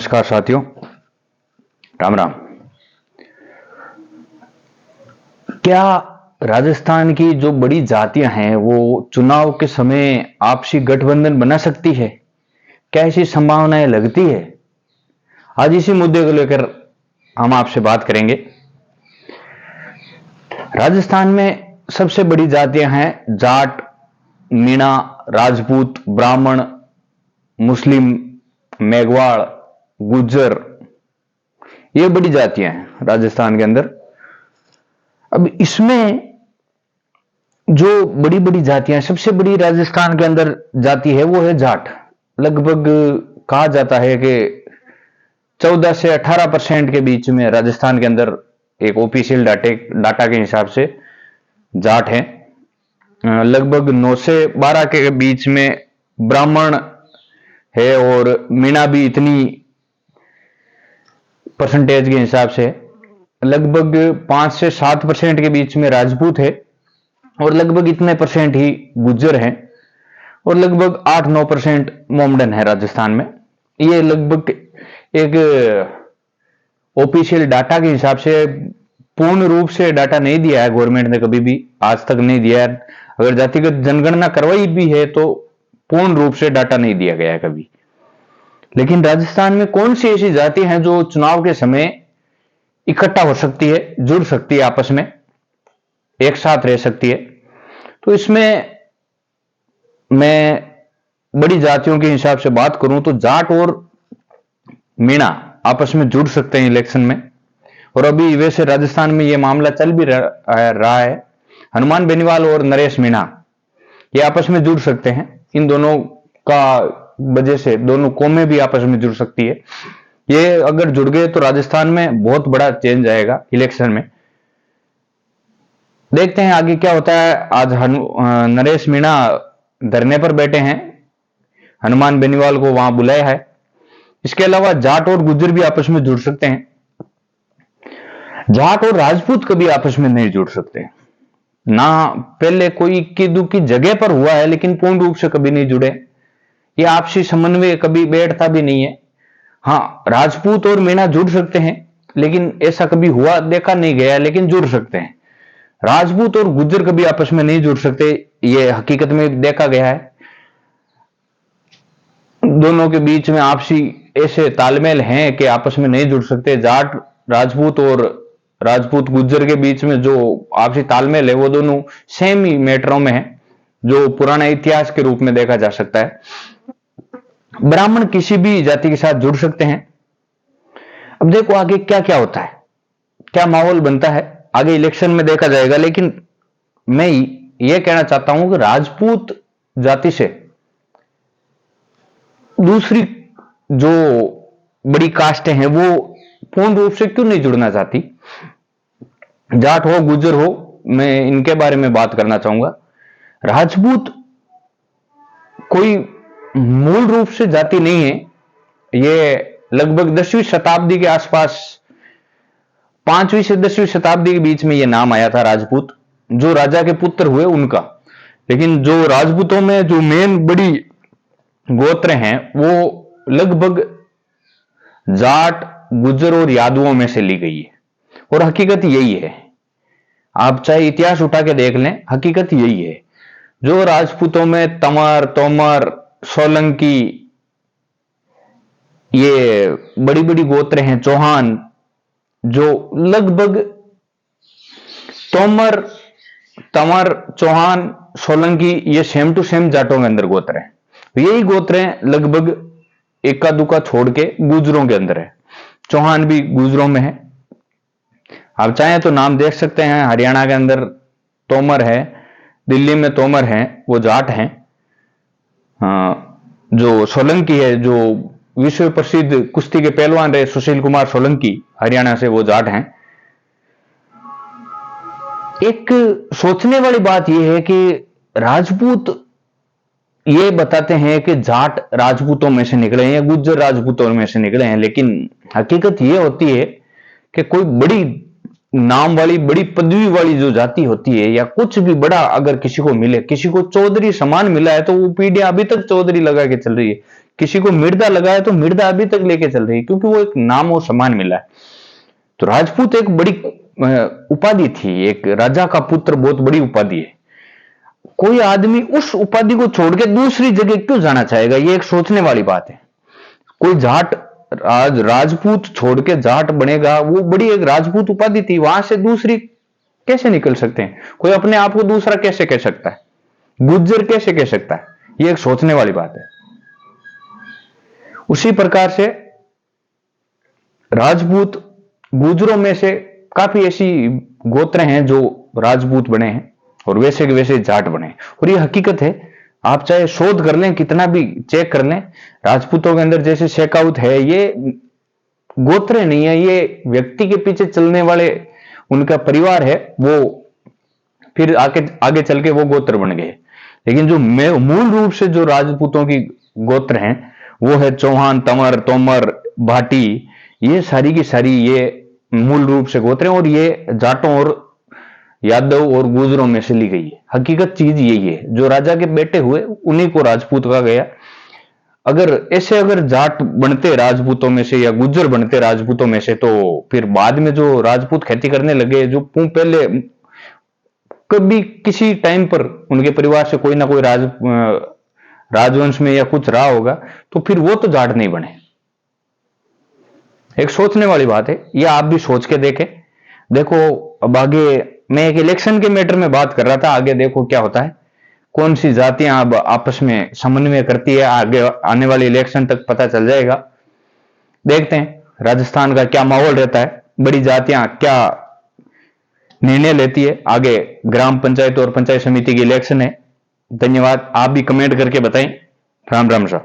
नमस्कार साथियों, राम राम। क्या राजस्थान की जो बड़ी जातियां हैं वो चुनाव के समय आपसी गठबंधन बना सकती है? क्या ऐसी संभावनाएं लगती है? आज इसी मुद्दे को लेकर हम आपसे बात करेंगे। राजस्थान में सबसे बड़ी जातियां हैं जाट, मीणा, राजपूत, ब्राह्मण, मुस्लिम, मेघवाड़, गुज्जर। ये बड़ी जातियां हैं राजस्थान के अंदर। अब इसमें जो बड़ी बड़ी जातियां, सबसे बड़ी राजस्थान के अंदर जाति है वो है जाट। लगभग कहा जाता है कि 14 से 18% के बीच में राजस्थान के अंदर एक ऑफिशियल डाटा के हिसाब से जाट है। लगभग 9 से 12 के बीच में ब्राह्मण है और मीणा भी इतनी परसेंटेज के हिसाब से। लगभग 5 से 7% के बीच में राजपूत है और लगभग इतने परसेंट ही गुज्जर हैं और लगभग 8-9% मोमडन है राजस्थान में। ये लगभग एक ऑफिशियल डाटा के हिसाब से, पूर्ण रूप से डाटा नहीं दिया है गवर्नमेंट ने, कभी भी आज तक नहीं दिया है। अगर जातिगत जनगणना करवाई भी है तो पूर्ण रूप से डाटा नहीं दिया गया है कभी। लेकिन राजस्थान में कौन सी ऐसी जाति हैं जो चुनाव के समय इकट्ठा हो सकती है, जुड़ सकती है, आपस में एक साथ रह सकती है? तो इसमें मैं बड़ी जातियों के हिसाब से बात करूं तो जाट और मीणा आपस में जुड़ सकते हैं इलेक्शन में। और अभी वैसे राजस्थान में यह मामला चल भी रहा है। हनुमान बेनीवाल और नरेश मीणा ये आपस में जुड़ सकते हैं। इन दोनों का वजह से दोनों कौमें भी आपस में जुड़ सकती है। ये अगर जुड़ गए तो राजस्थान में बहुत बड़ा चेंज आएगा इलेक्शन में। देखते हैं आगे क्या होता है। आज नरेश मीणा धरने पर बैठे हैं, हनुमान बेनीवाल को वहां बुलाया है। इसके अलावा जाट और गुज्जर भी आपस में जुड़ सकते हैं। जाट और राजपूत कभी आपस में नहीं जुड़ सकते ना। पहले कोई की दुखी जगह पर हुआ है लेकिन पूर्ण रूप से कभी नहीं जुड़े। ये आपसी समन्वय कभी बैठता भी नहीं है। हाँ, राजपूत और मीणा जुड़ सकते हैं लेकिन ऐसा कभी हुआ देखा नहीं गया, लेकिन जुड़ सकते हैं। राजपूत और गुज्जर कभी आपस में नहीं जुड़ सकते, ये हकीकत में देखा गया है। दोनों के बीच में आपसी ऐसे तालमेल हैं कि आपस में नहीं जुड़ सकते। जाट राजपूत और राजपूत गुज्जर के बीच में जो आपसी तालमेल है वो दोनों सेम ही मैटरों में है, जो पुराना इतिहास के रूप में देखा जा सकता है। ब्राह्मण किसी भी जाति के साथ जुड़ सकते हैं। अब देखो आगे क्या क्या होता है, क्या माहौल बनता है, आगे इलेक्शन में देखा जाएगा। लेकिन मैं यह कहना चाहता हूं कि राजपूत जाति से दूसरी जो बड़ी कास्टें हैं वो पूर्ण रूप से क्यों नहीं जुड़ना चाहती? जाट हो, गुज्जर हो, मैं इनके बारे में बात करना चाहूंगा। राजपूत कोई मूल रूप से जाति नहीं है। ये लगभग 10वीं शताब्दी के आसपास, 5वीं से 10वीं शताब्दी के बीच में ये नाम आया था राजपूत, जो राजा के पुत्र हुए उनका। लेकिन जो राजपूतों में जो मेन बड़ी गोत्र हैं वो लगभग जाट, गुज्जर और यादवों में से ली गई है। और हकीकत यही है, आप चाहे इतिहास उठा के देख लें, हकीकत यही है। जो राजपूतों में तंवर, तोमर, सोलंकी, ये बड़ी बड़ी गोत्र हैं, चौहान, जो लगभग तोमर, तंवर, चौहान, सोलंकी ये सेम टू सेम जाटों के अंदर गोत्र हैं। यही गोत्र हैं लगभग इक्का दुक्का छोड़ के गुजरों के अंदर है। चौहान भी गुजरों में है। आप चाहें तो नाम देख सकते हैं, हरियाणा के अंदर तोमर है, दिल्ली में तोमर है, वो जाट हैं। जो सोलंकी है, जो विश्व प्रसिद्ध कुश्ती के पहलवान रहे सुशील कुमार सोलंकी, हरियाणा से, वो जाट हैं। एक सोचने वाली बात यह है कि राजपूत ये बताते हैं कि जाट राजपूतों में से निकले हैं या गुज्जर राजपूतों में से निकले हैं, लेकिन हकीकत यह होती है कि कोई बड़ी नाम वाली, बड़ी पदवी वाली जो जाति होती है या कुछ भी बड़ा अगर किसी को मिले, किसी को चौधरी समान मिला है तो वो पीढ़ियां अभी तक चौधरी लगा के चल रही है। किसी को मिर्दा लगा है तो मिर्दा अभी तक लेके चल रही है, क्योंकि वो एक नाम और सम्मान मिला है। तो राजपूत एक बड़ी उपाधि थी, एक राजा का पुत्र बहुत बड़ी उपाधि है। कोई आदमी उस उपाधि को छोड़ के दूसरी जगह क्यों जाना चाहेगा, ये एक सोचने वाली बात है। कोई जाट राजपूत छोड़ के जाट बनेगा, वो बड़ी एक राजपूत उपाधि थी, वहां से दूसरी कैसे निकल सकते हैं? कोई अपने आप को दूसरा कैसे कह सकता है? गुज्जर कैसे कह सकता है? ये एक सोचने वाली बात है। उसी प्रकार से राजपूत गुजरों में से काफी ऐसी गोत्र हैं जो राजपूत बने हैं और वैसे के वैसे जाट बने, और ये हकीकत है। आप चाहे शोध कर लें, कितना भी चेक कर लें, राजपूतों के अंदर जैसे शेखावत है, ये गोत्र नहीं है, ये व्यक्ति के पीछे चलने वाले उनका परिवार है, वो फिर आगे आगे चल के वो गोत्र बन गए। लेकिन जो मूल रूप से जो राजपूतों की गोत्र हैं वो है चौहान, तंवर, तोमर, भाटी, ये सारी की सारी ये मूल रूप से गोत्र हैं, और ये जाटों और यादव और गुजरों में से ली गई है। हकीकत चीज यही है, जो राजा के बेटे हुए उन्हीं को राजपूत कहा गया। अगर जाट बनते राजपूतों में से या गुज्जर बनते राजपूतों में से, तो फिर बाद में जो राजपूत खेती करने लगे, जो पहले कभी किसी टाइम पर उनके परिवार से कोई ना कोई राजवंश में या कुछ रहा होगा, तो फिर वो तो जाट नहीं बने। एक सोचने वाली बात है, ये आप भी सोच के देखें। देखो अब आगे मैं एक इलेक्शन के मैटर में बात कर रहा था, आगे देखो क्या होता है, कौन सी जातियां अब आपस में समन्वय करती है, आगे आने वाले इलेक्शन तक पता चल जाएगा। देखते हैं राजस्थान का क्या माहौल रहता है, बड़ी जातियां क्या निर्णय लेती है। आगे ग्राम पंचायत और पंचायत समिति की इलेक्शन है। धन्यवाद, आप भी कमेंट करके बताएं। राम राम साहब।